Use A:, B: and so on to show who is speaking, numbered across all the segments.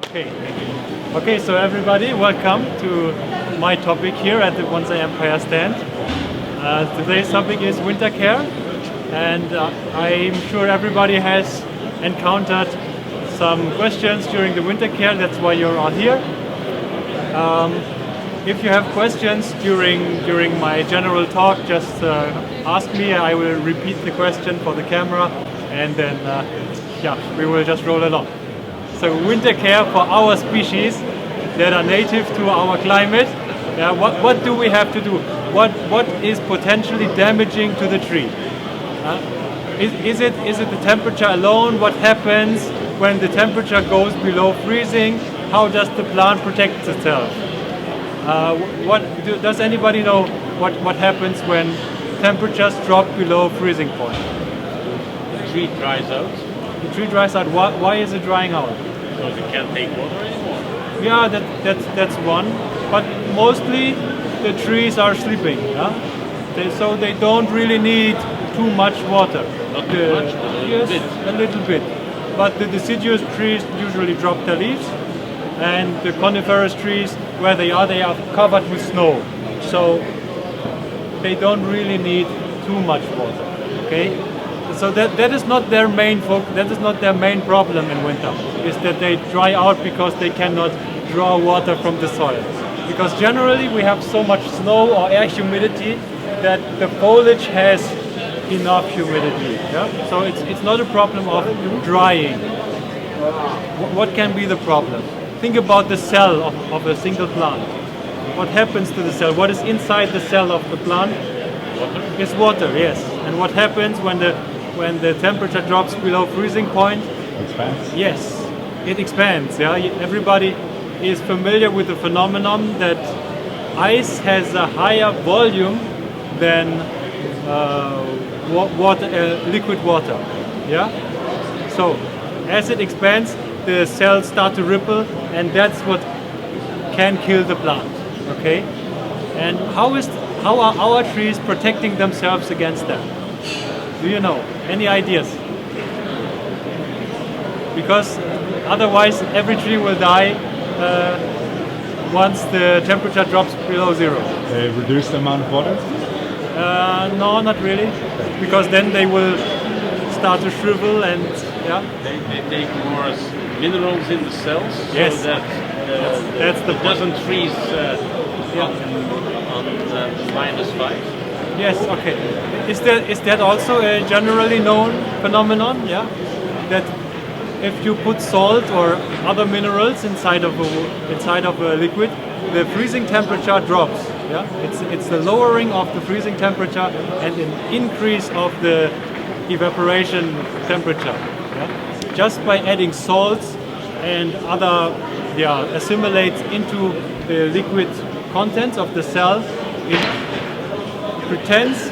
A: Okay. Okay, so everybody, welcome to my topic here at the Bonsai Empire stand. Today's topic is winter care, and I'm sure everybody has encountered some questions during the winter care. That's why you're all here. If you have questions during my general talk, just ask me. I will repeat the question for the camera, and then we will just roll along. So winter care for our species that are native to our climate. What do we have to do? What is potentially damaging to the tree? Is it the temperature alone? What happens when the temperature goes below freezing? How does the plant protect itself? Does anybody know what happens when temperatures drop below freezing point?
B: The tree dries out.
A: The tree dries out. Why is it drying out?
B: Because it can't take water anymore.
A: Yeah, that's one. But mostly the trees are sleeping. Yeah? So they don't really need too much water.
B: Not too much, but a little bit.
A: A little bit. But the deciduous trees usually drop their leaves, and the coniferous trees, where they are covered with snow. So they don't really need too much water. Okay? So that is not their main that is not their main problem in winter, is that they dry out because they cannot draw water from the soil. Because generally we have so much snow or air humidity that the foliage has enough humidity. Yeah? So it's not a problem of drying. What can be the problem? Think about the cell of a single plant. What happens to the cell? What is inside the cell of the plant?
B: Water?
A: It's water, yes. And what happens when the temperature drops below freezing point?
C: Expands.
A: Yes, it expands. Yeah, everybody is familiar with the phenomenon that ice has a higher volume than liquid water. Yeah. So as it expands, the cells start to ripple, and that's what can kill the plant. Okay. And how are our trees protecting themselves against that? Do you know? Any ideas? Because otherwise every tree will die once the temperature drops below zero.
C: They reduce the amount of water?
A: No, not really. Because then they will start to shrivel and
B: They take more minerals in the cells,
A: yes.
B: so that
A: That's the
B: it doesn't freeze on -5.
A: Yes, okay. Is that also a generally known phenomenon? Yeah, that if you put salt or other minerals inside of a liquid, the freezing temperature drops. Yeah, it's the lowering of the freezing temperature and an increase of the evaporation temperature. Yeah? Just by adding salts and other assimilates into the liquid contents of the cell, it pretends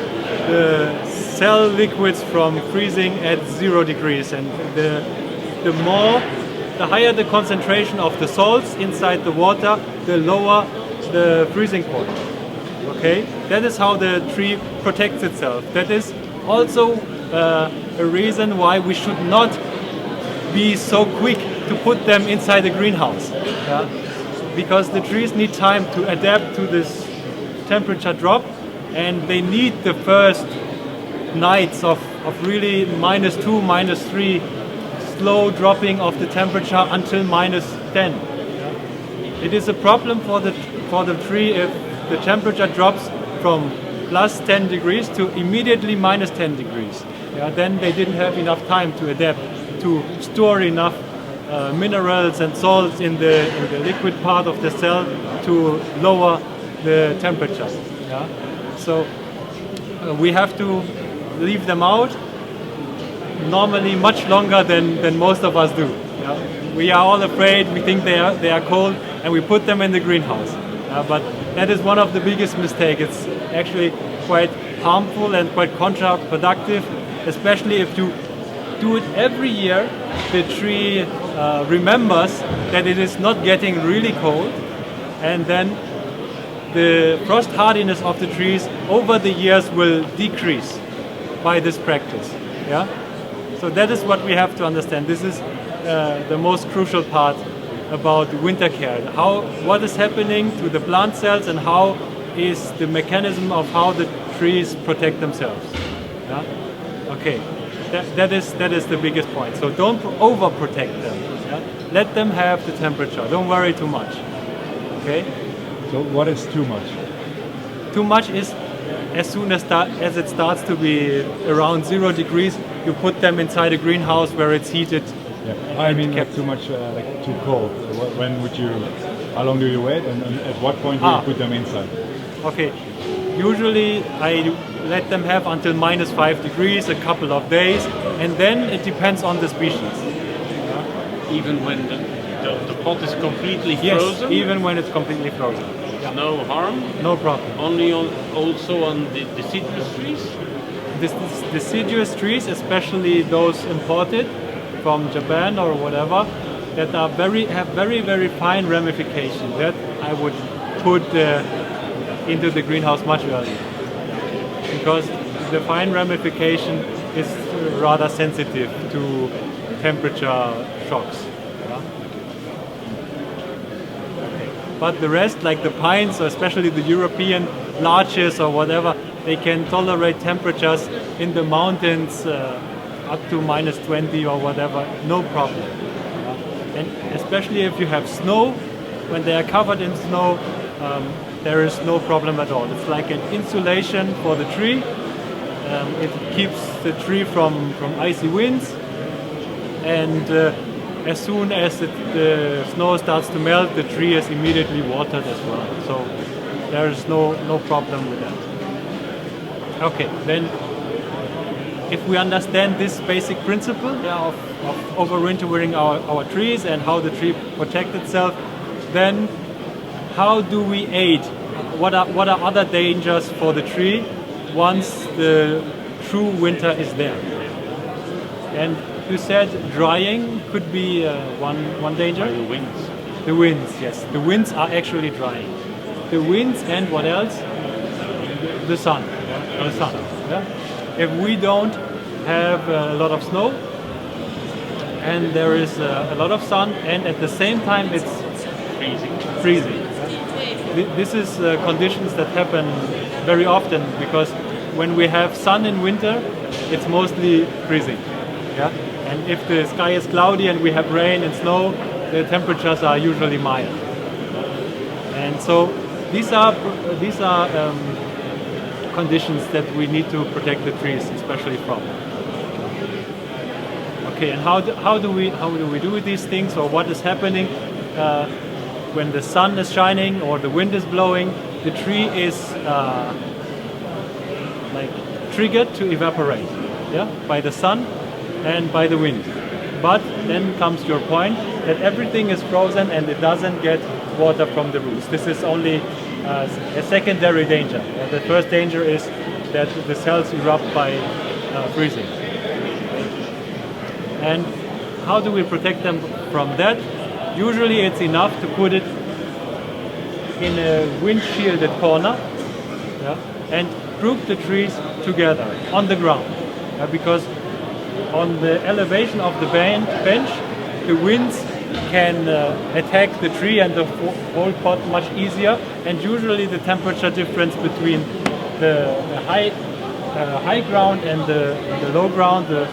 A: the cell liquids from freezing at 0 degrees, and the higher the concentration of the salts inside the water, the lower the freezing point. Okay, that is how the tree protects itself. That is also a reason why we should not be so quick to put them inside a greenhouse. Yeah? Because the trees need time to adapt to this temperature drop, and they need the first nights of really -2, -3, slow dropping of the temperature until -10. Yeah? It is a problem for the tree if the temperature drops from +10 degrees to immediately -10 degrees. Yeah? Then they didn't have enough time to adapt, to store enough minerals and salts in the liquid part of the cell to lower the temperature. Yeah? So we have to leave them out normally much longer than most of us do. Yeah? We are all afraid, we think they are cold, and we put them in the greenhouse. But that is one of the biggest mistakes. It's actually quite harmful and quite counterproductive, especially if you do it every year. The tree remembers that it is not getting really cold, and then the frost hardiness of the trees over the years will decrease by this practice. Yeah. So that is what we have to understand. This is the most crucial part about winter care. What is happening to the plant cells and how is the mechanism of how the trees protect themselves. Yeah? Okay, that is the biggest point. So don't overprotect them. Yeah? Let them have the temperature. Don't worry too much. Okay.
C: So what is too much?
A: Too much is as soon as it starts to be around 0 degrees, you put them inside a greenhouse where it's heated.
C: Yeah. I mean, like too much, like too cold. When would you? How long do you wait, and at what point do you put them inside?
A: Okay. Usually, I let them have until -5 degrees, a couple of days, and then it depends on the species.
B: Even when the pot is completely
A: Yes,
B: frozen?
A: even when it's completely frozen.
B: No harm?
A: No problem.
B: Only also on the deciduous trees?
A: This deciduous trees, especially those imported from Japan or whatever, that have very fine ramification, that I would put into the greenhouse much earlier, because the fine ramification is rather sensitive to temperature shocks. Yeah? Okay. But the rest, like the pines, or especially the European larches or whatever, they can tolerate temperatures in the mountains up to -20 or whatever, no problem. Yeah? And especially if you have snow, when they are covered in snow, there is no problem at all. It's like an insulation for the tree. It keeps the tree from icy winds, and as soon as the snow starts to melt, the tree is immediately watered as well. So there is no problem with that. Okay, then if we understand this basic principle of overwintering our trees and how the tree protects itself, then how do we aid? What are other dangers for the tree once the true winter is there? And you said drying could be one danger.
B: By the winds.
A: The winds, yes. The winds are actually drying. The winds and what else? The sun. The sun. Yeah? If we don't have a lot of snow and there is a lot of sun, and at the same time it's freezing. This is conditions that happen very often, because when we have sun in winter, it's mostly freezing. Yeah? And if the sky is cloudy and we have rain and snow, the temperatures are usually mild. And so these are conditions that we need to protect the trees, especially from. Okay, and how do we do these things, or what is happening when the sun is shining or the wind is blowing? The tree is like triggered to evaporate, yeah, by the sun and by the wind. But then comes your point that everything is frozen and it doesn't get water from the roots. This is only a secondary danger. The first danger is that the cells erupt by freezing. And how do we protect them from that? Usually it's enough to put it in a wind-shielded corner, yeah, and group the trees together on the ground, because on the elevation of the bench, the winds can attack the tree and the whole pot much easier, and usually the temperature difference between the high ground and the low ground, the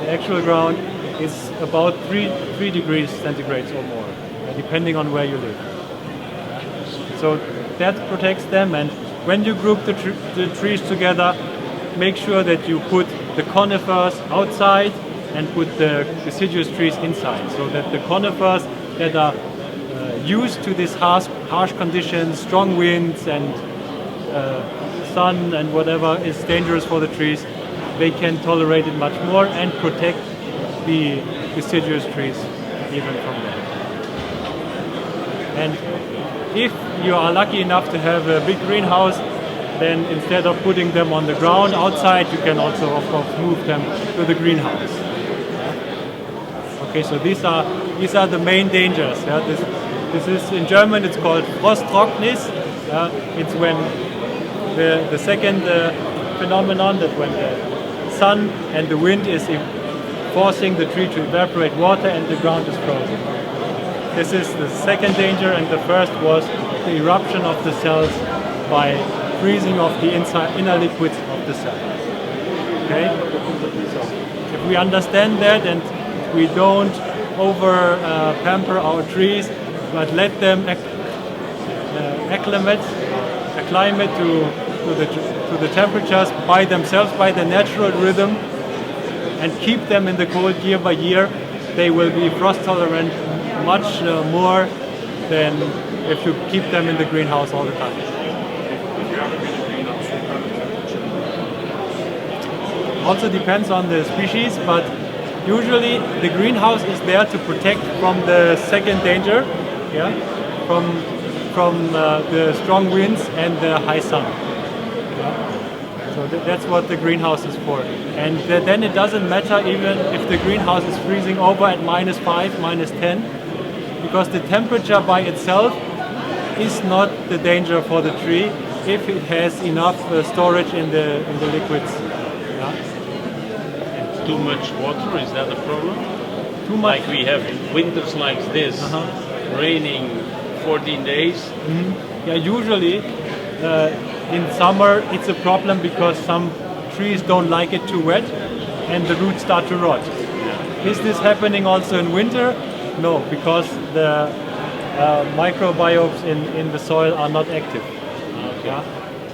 A: actual ground, is about 3 degrees centigrade or more, depending on where you live. So that protects them, and when you group the trees together, make sure that you put the conifers outside and put the deciduous trees inside, so that the conifers that are used to these harsh conditions, strong winds and sun and whatever is dangerous for the trees, they can tolerate it much more and protect the deciduous trees even from that. And if you are lucky enough to have a big greenhouse, then instead of putting them on the ground outside, you can also, of course, move them to the greenhouse. Okay, so these are the main dangers. Yeah? This is, in German, it's called Frosttrocknis. It's when the second phenomenon, that when the sun and the wind is forcing the tree to evaporate water and the ground is frozen. This is the second danger, and the first was the eruption of the cells by freezing of the inner liquids of the cell. Okay? So if we understand that and we don't over pamper our trees, but let them acclimate to the temperatures by themselves, by the natural rhythm, and keep them in the cold year by year, they will be frost tolerant much more than if you keep them in the greenhouse all the time. Also depends on the species, but usually the greenhouse is there to protect from the second danger, yeah, from the strong winds and the high sun. Yeah. So that's what the greenhouse is for. And then it doesn't matter even if the greenhouse is freezing over at -5, -10, because the temperature by itself is not the danger for the tree if it has enough storage in the liquids. Yeah.
B: Too much water, is that a problem?
A: Too much.
B: Like we have winters like this, raining 14 days.
A: Yeah, usually in summer it's a problem because some trees don't like it too wet and the roots start to rot.
B: Yeah.
A: Is this happening also in winter? No, because the microbiomes in the soil are not active.
B: Okay.
A: Yeah?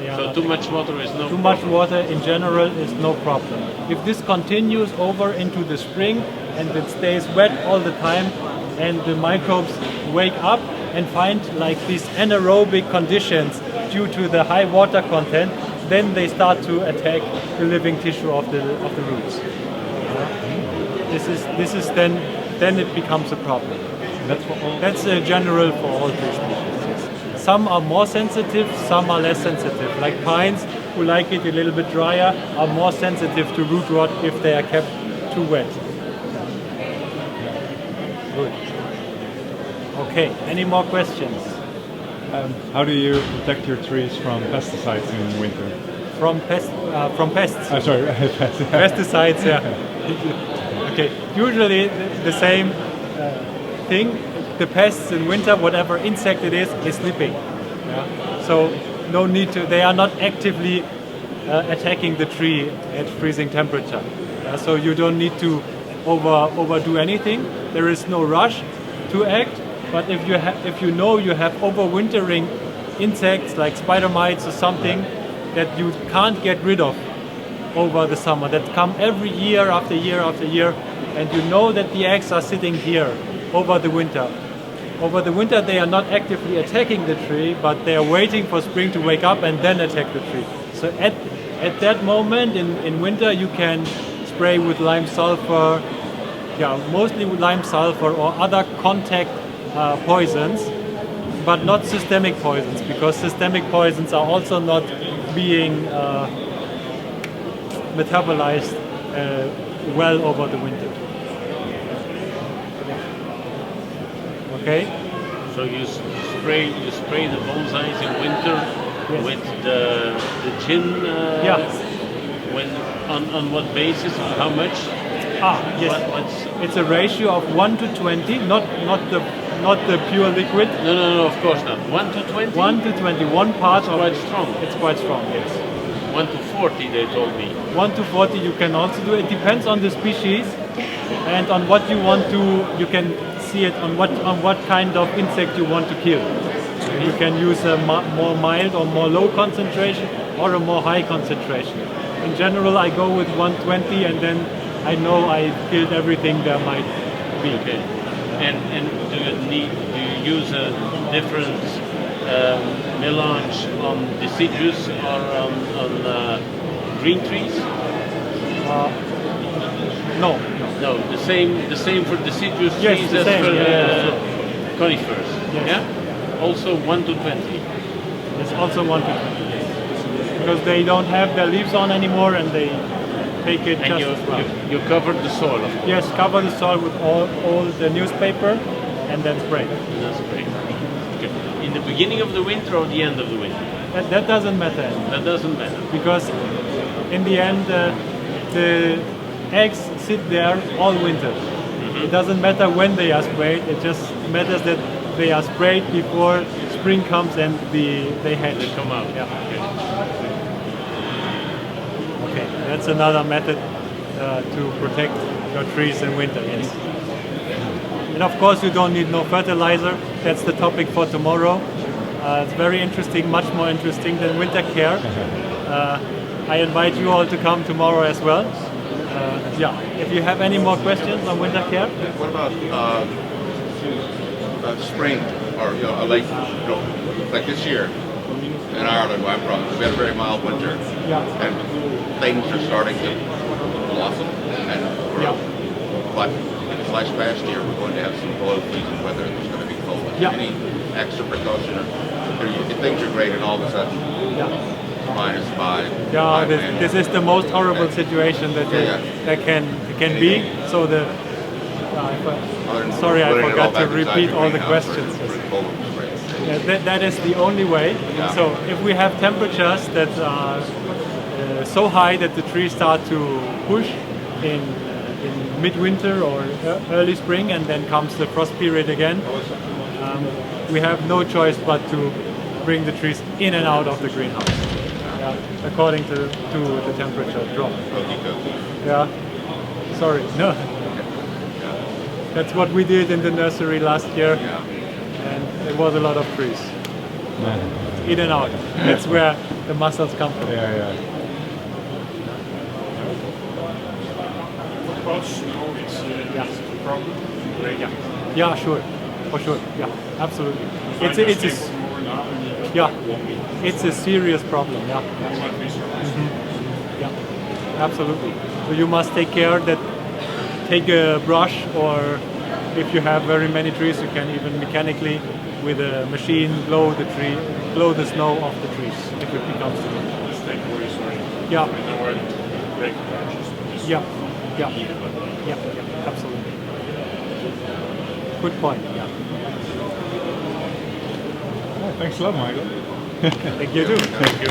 A: Yeah.
B: So too much water is no
A: Too
B: problem.
A: much water in general is no problem. If this continues over into the spring and it stays wet all the time and the microbes wake up and find like these anaerobic conditions due to the high water content, then they start to attack the living tissue of the roots. This is then it becomes a problem.
C: That's for all.
A: That's general for all tree species. Yes. Some are more sensitive, some are less sensitive. Like pines, who like it a little bit drier, are more sensitive to root rot if they are kept too wet. Good. Okay, any more questions?
C: How do you protect your trees from pesticides in winter?
A: From pests?
C: Sorry,
A: Pesticides, yeah. Okay, usually the same thing. The pests in winter, whatever insect it is sleeping. Yeah? So no need to. They are not actively attacking the tree at freezing temperature. So you don't need to overdo anything. There is no rush to act. But if you know you have overwintering insects like spider mites or something that you can't get rid of over the summer, that come every year after year after year, and you know that the eggs are sitting here over the winter. Over the winter they are not actively attacking the tree, but they are waiting for spring to wake up and then attack the tree. So at that moment in winter you can spray with lime sulfur, mostly with lime sulfur or other contact poisons, but not systemic poisons, because systemic poisons are also not being metabolized well over the winter. Okay?
B: So you spray the bonsais in winter with the gin. When on what basis? How much?
A: Yes. It's a ratio of 1 to 20, not the pure liquid.
B: No, of course not. 1 to 20?
A: 1 to 20, one part of
B: quite strong.
A: It's quite strong, yes.
B: 1 to 40, they told me.
A: 1 to 40 you can also do. It depends on the species and on what you want to. You can see it on what kind of insect you want to kill. You can use a more mild or more low concentration or a more high concentration. In general, I go with 120, and then I know I killed everything there might be.
B: Okay. And do you use a different melange on deciduous or on green trees?
A: No.
B: No, the same for deciduous trees as
A: same,
B: for
A: sure.
B: conifers.
A: Yes.
B: Yeah. Also 1 to 20.
A: It's also 1 to 20. Because they don't have their leaves on anymore, and they take it
B: And
A: just as well.
B: you covered the soil, of course.
A: Yes, cover the soil with all the newspaper and then spray.
B: That's great. Okay. In the beginning of the winter or the end of the winter?
A: That doesn't matter anymore,
B: That doesn't matter.
A: because in the end the eggs sit there all winter. It doesn't matter when they are sprayed. It just matters that they are sprayed before spring comes and they hatch.
B: They come out.
A: Yeah. Okay, that's another method to protect your trees in winter. Yes. And of course, you don't need no fertilizer. That's the topic for tomorrow. It's very interesting, much more interesting than winter care. I invite you all to come tomorrow as well. Yeah. If you have any more questions on winter care,
D: What about spring, or like like this year in Ireland, where I'm from, we had a very mild winter,
A: Yeah.
D: and things are starting to blossom and grow. But this past year, we're going to have some below freezing weather, and it's going to be cold.
A: Yeah.
D: Any extra precaution? Things are great, and all of a sudden, -5.
A: yeah,
D: 5 and-
A: this is the most horrible situation that that can be. So the sorry, I forgot to repeat all the questions. That is the only way.
D: Yeah.
A: So if we have temperatures that are so high that the trees start to push in midwinter or early spring, and then comes the frost period again, we have no choice but to bring the trees in and out of the greenhouse, according to the temperature drop. Yeah. Sorry. No. That's what we did in the nursery last year, and it was a lot of trees. In and out. That's where the mussels come from.
C: Yeah.
E: About snow, it's a problem.
A: Yeah, sure, for sure. Yeah, absolutely. It's a serious problem. Yeah. Yeah, absolutely. So you must take care that take a brush, or if you have very many trees, you can even mechanically with a machine blow the snow off the trees if it becomes too much.
E: Just take away, sorry.
A: Yeah.
E: I know where to break the branches.
A: Yeah, absolutely. Good point. Yeah.
C: Thanks a lot, Michael.
A: Thank you too.
E: Thank you.